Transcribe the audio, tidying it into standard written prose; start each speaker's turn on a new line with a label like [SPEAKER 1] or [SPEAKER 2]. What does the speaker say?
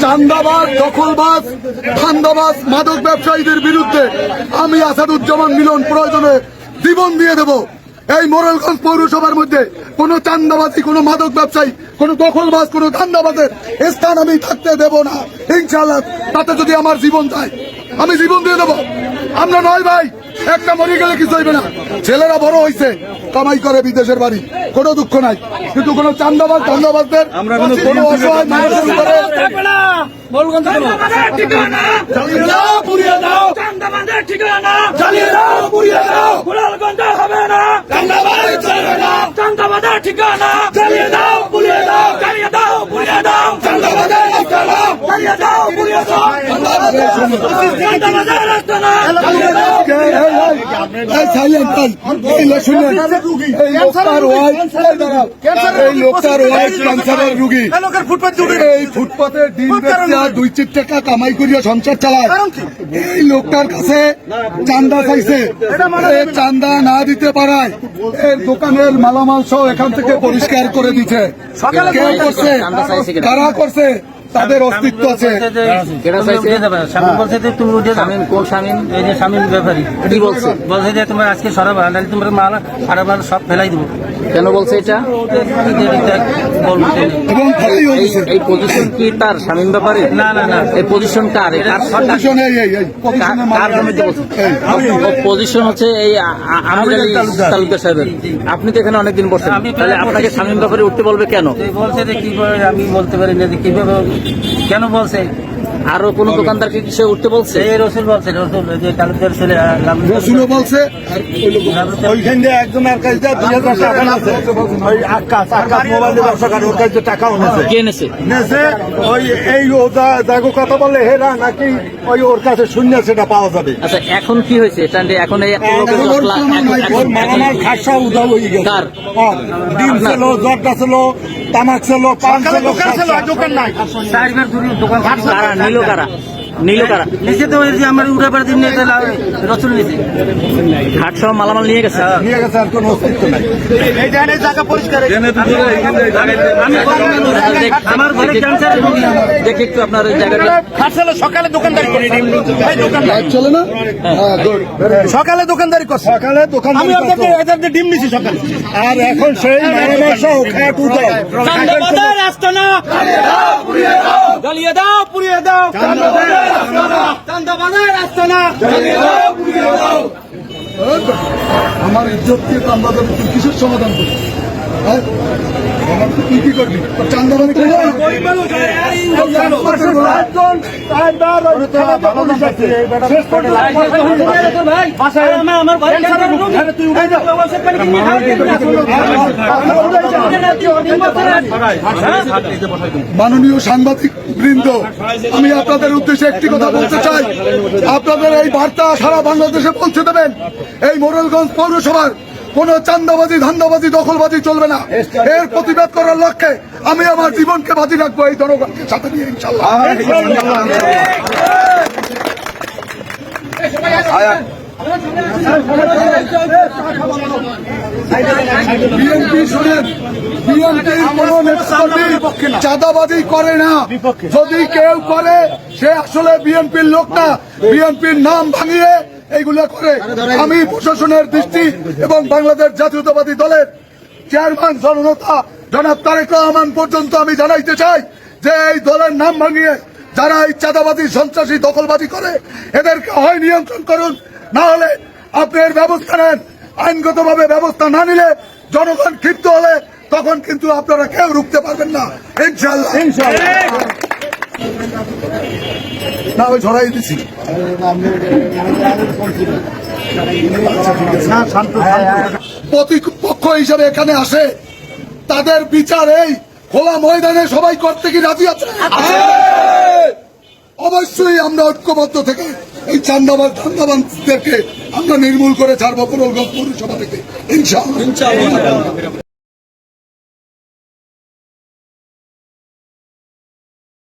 [SPEAKER 1] চান্দাবাজ, দখলবাজ, ধান্দাবাজ, মাদক ব্যবসায়ীদের বিরুদ্ধে আমি আসাদুজ্জামান মিলন প্রয়োজনে জীবন দিয়ে দেব। এই মোরেলগঞ্জ পৌরসভার মধ্যে কোনো চান্দাবাজি, কোনো মাদক ব্যবসায়ী, কোনো দখলবাজ, কোনো ধান্দাবাজের স্থান আমি থাকতে দেব না ইনশাআল্লাহ। তাতে যদি আমার জীবন যায় আমি জীবন দিয়ে দেবো। আমরা নয় ভাই, একটা মরে গেলে কিছু হইবে না। ছেলেরা বড় হয়েছে, কামাই করে বিদেশের বাড়ি, কোনো দুঃখ নাই। কিন্তু কোনো চান্দাবাজ, ধান্দাবাজদের কোনো অসহায় মানুষের উপরে ফুটপাতে ডিম বেচা 2-4 টাকা কামাই করিয়া সংসার চালায়। এই লোকটার কাছে চান্দা চাইছে, চান্দা না দিতে পারায় এর দোকানের মালামাল সহ এখান থেকে পরিষ্কার করে দিচ্ছে। কে করছে, কারা করছে, তাদের অস্তিত্ব আছে।
[SPEAKER 2] কি বলছে? বলছে যে তোমার আজকে সরাব, তোমার মাল সারা মাল সব ফেলাই দিব। কেন বলছে এটা? এই পজিশন কি তার স্বামীর ব্যাপারে? না না না, এই পজিশন কার? পজিশন হচ্ছে এই আমির আলী তালুকদার সাহেবের। আপনি তো এখানে অনেকদিন বসছেন, তাহলে আপনাকে স্বামীর ব্যাপারে উঠতে বলবে কেন? বলছে যে কিভাবে, আমি বলতে পারি না যে কিভাবে কেন বলছে। আরো কোন দোকানদারকে কিসে উঠতে বলছে? রসুল বলছে, রসুল যে তালুকদার ছেলে
[SPEAKER 1] রসুলও বলছে।
[SPEAKER 3] ওইখান দিয়ে একজনের কাছে 2000 টাকা আছে, ওই আকাশ মোবাইল ব্যবসা করে, ওর কাছে টাকা এনেছে।
[SPEAKER 2] কে এনেছে?
[SPEAKER 3] ওই এই জাগো কথা বলে হেরা নাকি ওই ওর কাছে শূন্য সেটা পাওয়া যাবে।
[SPEAKER 2] আচ্ছা, এখন কি হয়েছে? এখন এই
[SPEAKER 3] মালামাল খাসা উধাও হয়ে গেছে।
[SPEAKER 2] কার?
[SPEAKER 3] ডিম ছিল, জর্দা ছিল, তামাক ছিল, পান ছিল, দোকান নাই।
[SPEAKER 2] দোকান কারা নিল? কারা নিল? কারা নিচে? তো আমার উঠাবার দিন রসুল নিচে হাট সহ মালামাল নিয়ে গেছে।
[SPEAKER 3] আর কোনো অস্তিত্ব নাই। জায়গা পরিষ্কার
[SPEAKER 2] আমার ঘরে ক্যান্সার দেখে একটু আপনার জায়গাটা
[SPEAKER 3] সকালে দোকানদারি করি,
[SPEAKER 1] চলে না
[SPEAKER 3] সকালে দোকানদারি করছে, সকালে দোকান আমি আপনাদের ডিম নিছি সকালে। আর এখন সেই
[SPEAKER 2] জ্বালিয়ে দাও, পুড়িয়ে দাও,
[SPEAKER 1] আমার ইজ্জত দিয়ে চান্দাবাজ কিসের সমাধান করবি? তুই কি করবি? চান্দাবাজি মাননীয় সাংবাদিক বৃন্দ, আমি আপনাদের উদ্দেশ্যে একটি কথা বলতে চাই। আপনাদের এই বার্তা সারা বাংলাদেশে পৌঁছে দেবেন। এই মোরেলগঞ্জ পৌরসভার কোন চান্দাবাজি, ধান্দাবাজি, দখলবাজি চলবে না। এর প্রতিবাদ করার লক্ষ্যে আমি আমার জীবনকে বাজি রাখবো এই জনগণের সাথে নিয়ে ইনশাআল্লাহ। বিএনপি শুনেন, বিএনপির কোন নেতাকর্মী চাঁদাবাজি করে না। যদি কেউ করে সে আসলে বিএনপির লোক না, বিএনপির নাম ভাঙিয়ে এইগুলো করে। আমি প্রশাসনের দৃষ্টি এবং বাংলাদেশ জাতীয়তাবাদী দলের চেয়ারম্যান জননেতা জনাব তারেক রহমান পর্যন্ত আমি জানাইতে চাই যে এই দলের নাম ভাঙিয়ে যারা এই চাঁদাবাজি, সন্ত্রাসী, দখলবাজি করে এদেরকে হয় নিয়ন্ত্রণ করুন, না হলে আপনার ব্যবস্থা নেন। আইনগতভাবে ব্যবস্থা না নিলে জনগণ ক্ষিপ্ত হলে তখন কিন্তু আপনারা কেউ রুখতে পারবেন না ইনশাআল্লাহ। না ওই ঝড়াই দিচ্ছি। প্রতিপক্ষ হিসাবে এখানে আসে, তাদের বিচার এই খোলা ময়দানে সবাই করতে কি রাজি আছে? অবশ্যই আমরা ঐক্যবদ্ধ থেকে এই চান্দাবাজ, ধান্দাবাজদেরকে আমরা নির্মূল করে ছাড়বো মোরেলগঞ্জ পৌরসভা থেকে ইনশাআল্লাহ।